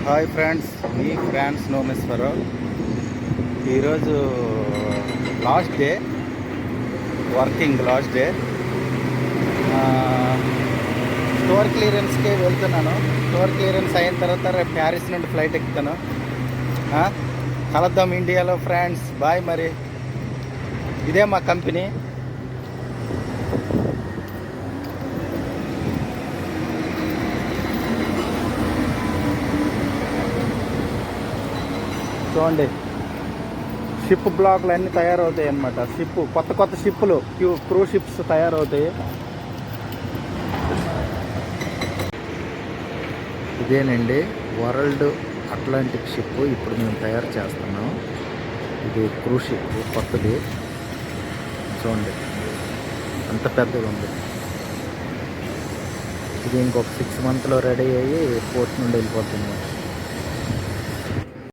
Hi friends, మీ ఫ్రాన్స్ నోమేశ్వరరావు. ఈరోజు last day, working last day. Store క్లియరెన్స్కి వెళ్తున్నాను. స్టోర్ క్లియరెన్స్ అయిన తర్వాత రేపు ప్యారిస్ నుండి ఫ్లైట్ ఎక్కుతాను. కలుద్దాం ఇండియాలో ఫ్రెండ్స్. బాయ్. మరి ఇదే మా కంపెనీ. చూడండి, షిప్ బ్లాక్లు అన్నీ తయారవుతాయి అన్నమాట. కొత్త షిప్పులు, క్రూజ్ షిప్స్ తయారవుతాయి. ఇదేనండి వరల్డ్ అట్లాంటిక్ షిప్. ఇప్పుడు మేము తయారు చేస్తున్నాం. ఇది క్రూజ్ షిప్ కొత్తది. చూడండి అంత పెద్దగా ఉంది. ఇది ఇంకొక 6 monthsలో రెడీ అయ్యి పోర్ట్ నుండి వెళ్ళిపోతుంది.